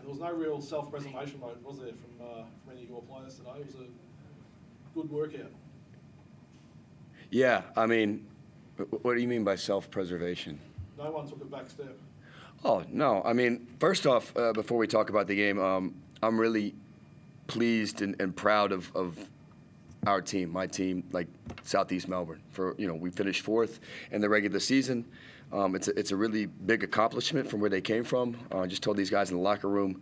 there was no real self-preservation mode, was there, from any of your players today? It was a good workout. Yeah, I mean, what do you mean by self-preservation? No one took a back step. Oh, no. I mean, first off, before we talk about the game, I'm really pleased and proud of our team, my team, like Southeast Melbourne. We finished 4th in the regular season. It's a really big accomplishment from where they came from. I just told these guys in the locker room,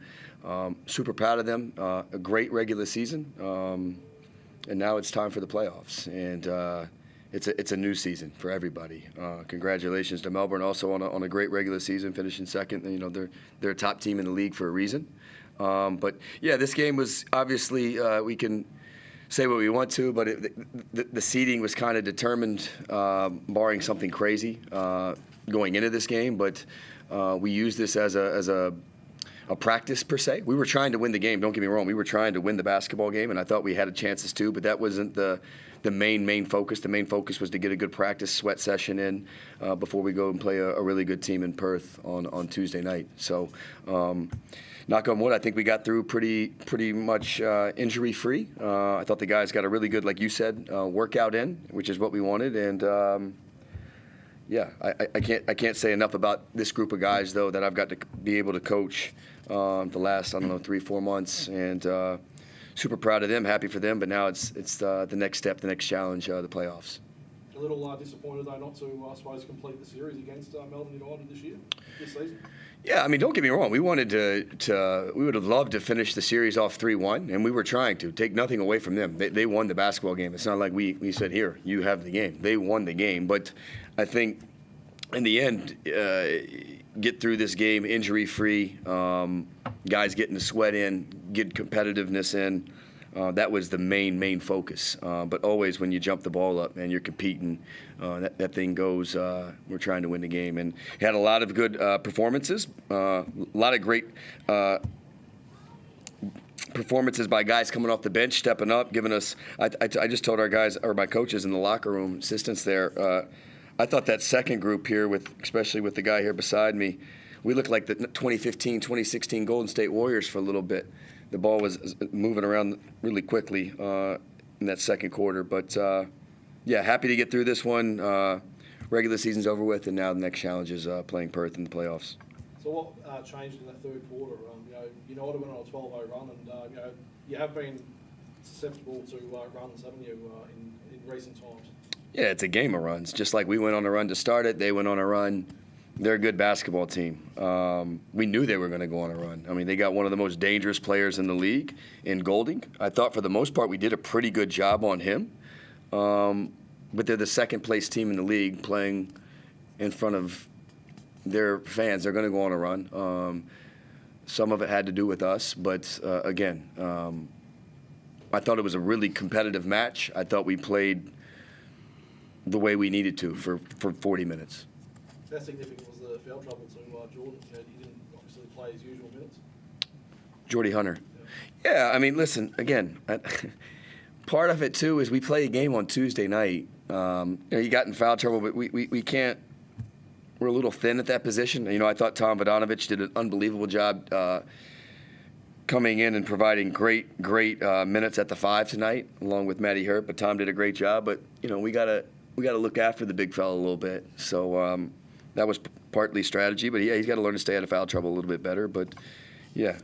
super proud of them. A great regular season, and now it's time for the playoffs. And it's a new season for everybody. Congratulations to Melbourne also on a great regular season, finishing 2nd. They're a top team in the league for a reason. But yeah, this game was obviously we can say what we want to, but the seeding was kind of determined, barring something crazy going into this game. But we used this as a practice per se. We were trying to win the game. Don't get me wrong. We were trying to win the basketball game, and I thought we had chances too. But that wasn't the main focus. The main focus was to get a good practice sweat session in before we go and play a really good team in Perth on Tuesday night. So. Knock on wood, I think we got through pretty much injury-free. I thought the guys got a really good, like you said, workout in, which is what we wanted. And yeah, I can't say enough about this group of guys though that I've got to be able to coach the last 3-4 months, and super proud of them, happy for them. But now it's the next step, the next challenge, the playoffs. A little disappointed though not to, I suppose, complete the series against Melbourne United this season. Yeah, I mean, don't get me wrong. We wanted we would have loved to finish the series off 3-1, and we were trying to take nothing away from them. They won the basketball game. It's not like we said, here, you have the game. They won the game. But I think in the end, get through this game injury-free, guys getting the sweat in, get competitiveness in. That was the main focus. But always when you jump the ball up and you're competing, that thing goes, we're trying to win the game. And had a lot of good performances, a lot of great performances by guys coming off the bench, stepping up, giving us, I just told our guys, or my coaches in the locker room, assistants there, I thought that second group here, especially with the guy here beside me, we looked like the 2015, 2016 Golden State Warriors for a little bit. The ball was moving around really quickly in that second quarter. But, yeah, happy to get through this one. Regular season's over with, and now the next challenge is playing Perth in the playoffs. So what changed in that third quarter? United went on a 12-0 run, and you have been susceptible to runs, haven't you, in recent times? Yeah, it's a game of runs. Just like we went on a run to start it, they went on a run. They're a good basketball team. We knew they were going to go on a run. I mean, they got one of the most dangerous players in the league in Golding. I thought for the most part we did a pretty good job on him. But they're the second-place team in the league playing in front of their fans. They're going to go on a run. Some of it had to do with us, but again, I thought it was a really competitive match. I thought we played the way we needed to for 40 minutes. How significant was the foul trouble to Jordan? He didn't obviously play his usual minutes. Jordy Hunter. Yeah, I mean, listen, again, part of it, too, is we play a game on Tuesday night. He got in foul trouble, but we can't. We're a little thin at that position. I thought Tom Vodanovich did an unbelievable job coming in and providing great minutes at the 5 tonight, along with Matty Hurt. But Tom did a great job. But, we got to look after the big fella a little bit. So that was partly strategy. But, yeah, he's got to learn to stay out of foul trouble a little bit better. But, yeah.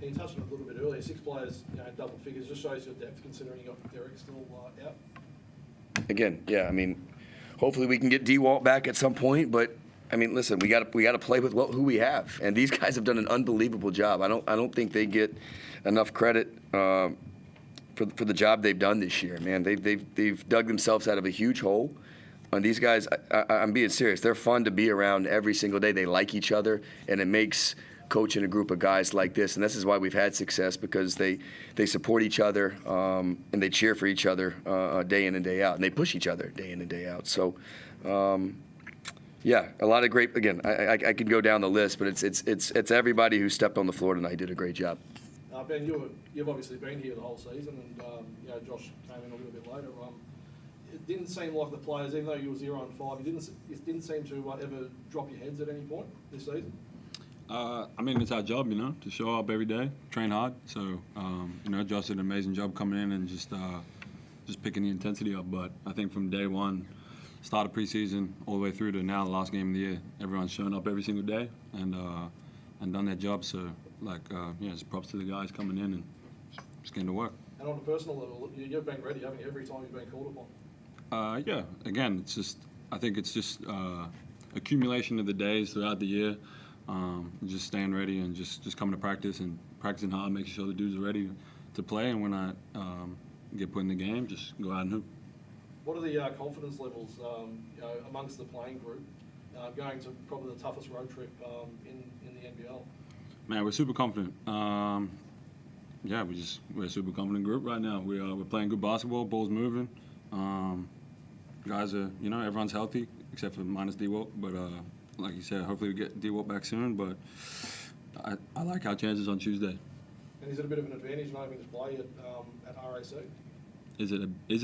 You touched on it a little bit earlier. 6 players, double figures, just shows your depth considering you got Derek still out. Again, yeah, I mean, hopefully we can get D-Walt back at some point. But, I mean, listen, we got to play with who we have. And these guys have done an unbelievable job. I don't think they get enough credit for the job they've done this year, man. They've dug themselves out of a huge hole. And these guys, I'm being serious. They're fun to be around every single day. They like each other, and it makes coaching a group of guys like this. And this is why we've had success, because they support each other and they cheer for each other day in and day out, and they push each other day in and day out. So, yeah, a lot of great. Again, I could go down the list, but it's everybody who stepped on the floor tonight did a great job. Ben, you've obviously been here the whole season, and Josh came in a little bit later. It didn't seem like the players, even though you were 0-5, it didn't seem to ever drop your heads at any point this season. I mean, it's our job, to show up every day, train hard. So, Josh did an amazing job coming in and just picking the intensity up. But I think from day one, start of preseason, all the way through to now, the last game of the year, everyone's shown up every single day and done their job. So, just props to the guys coming in and just getting to work. And on a personal level, you've been ready, haven't you, every time you've been called upon? Yeah. Again, I think it's just accumulation of the days throughout the year. Just staying ready and just coming to practice and practicing hard, making sure the dudes are ready to play. And when I get put in the game, just go out and hoop. What are the confidence levels amongst the playing group going to probably the toughest road trip in the NBL? Man, we're super confident. We're a super confident group right now. We're playing good basketball. Ball's moving. Guys are, everyone's healthy except for minus D-Walt. But like you said, hopefully we get D-Walt back soon. But I like our chances on Tuesday. And is it a bit of an advantage not having to play at RAC? Is it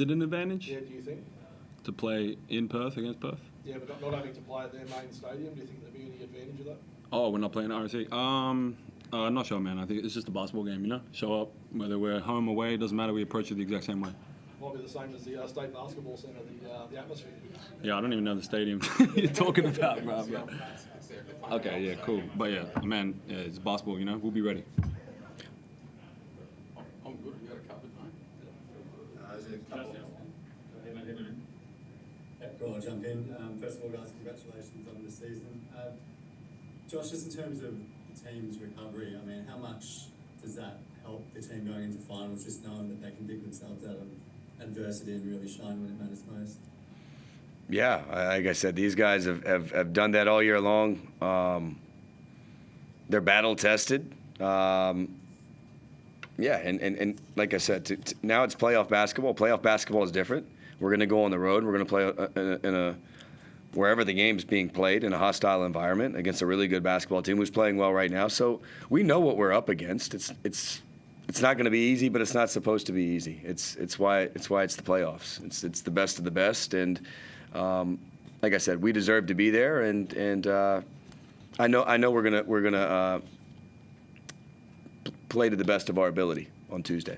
an advantage? Yeah, do you think? To play in Perth against Perth? Yeah, but not having to play at their main stadium, do you think there'd be any advantage of that? Oh, we're not playing at RAC? Not sure, man. I think it's just a basketball game, Show up, whether we're home or away, it doesn't matter. We approach it the exact same way. Might be the same as the State Basketball Centre, the atmosphere. Yeah, I don't even know the stadium you're talking about, bro. Okay, yeah, cool. But yeah, man, it's basketball, We'll be ready. I'm good. You got a covered, mate. Cool, I'll jump in. First of all, guys, congratulations on the season. Josh, just in terms of the team's recovery, I mean, how much does that help the team going into finals, just knowing that they can dig themselves out of adversity and really shine when it matters most? Yeah, like I said, these guys have done that all year long. They're battle tested. And like I said, now it's playoff basketball. Playoff basketball is different. We're going to go on the road. We're going to play wherever the game's being played, in a hostile environment against a really good basketball team who's playing well right now. So we know what we're up against. It's not going to be easy, but it's not supposed to be easy. It's why it's the playoffs. It's the best of the best, and like I said, we deserve to be there. And I know we're gonna play to the best of our ability on Tuesday.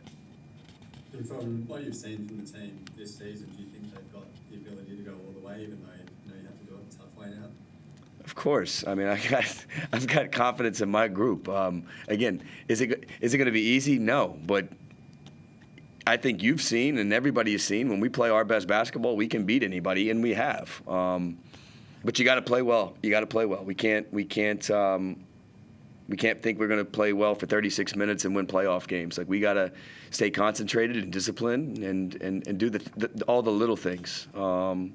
And from what you've seen from the team this season, do you think they've got the ability to go all the way, even though you have to do it a tough way now? Of course. I mean, I've got confidence in my group. Again, is it going to be easy? No, but I think you've seen and everybody has seen when we play our best basketball, we can beat anybody, and we have. But you got to play well. You got to play well. We can't think we're going to play well for 36 minutes and win playoff games. Like, we got to stay concentrated and disciplined and do all the little things to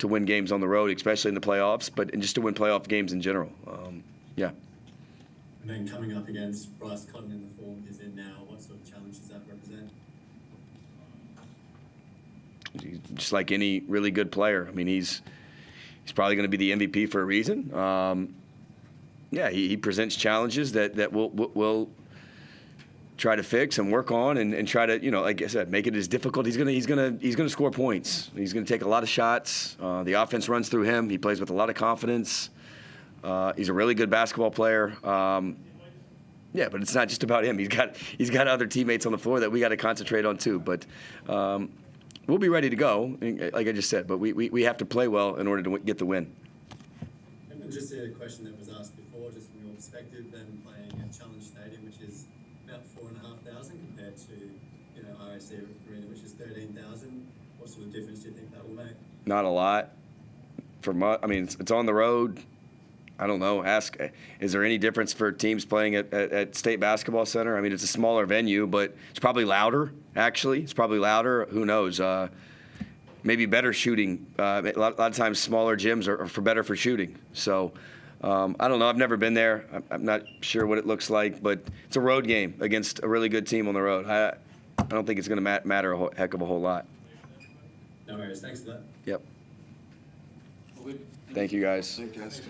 win games on the road, especially in the playoffs, and just to win playoff games in general. Yeah. And then coming up against Bryce Cotton in the form he's in now, what sort of challenge does that represent? Just like any really good player. I mean, he's probably going to be the MVP for a reason. He presents challenges that we'll try to fix and work on and try to, like I said, make it as difficult. He's gonna score points. He's gonna take a lot of shots. The offense runs through him. He plays with a lot of confidence. He's a really good basketball player. But it's not just about him. He's got other teammates on the floor that we got to concentrate on too. But we'll be ready to go, like I just said. But we have to play well in order to get the win. And just a question that was asked before, just from your perspective, then playing at Challenge Stadium, which is about 4,500 compared to RAC Arena, which is 13,000. What sort of difference do you think that will make? Not a lot. It's on the road. I don't know. Is there any difference for teams playing at State Basketball Center? I mean, it's a smaller venue, but it's probably louder, actually. It's probably louder. Who knows? Maybe better shooting. A lot of times smaller gyms are better for shooting. So I don't know. I've never been there. I'm not sure what it looks like, but it's a road game against a really good team on the road. I don't think it's going to matter a heck of a whole lot. No worries. Thanks for that. Yep. Thank you, guys. Thank you, guys.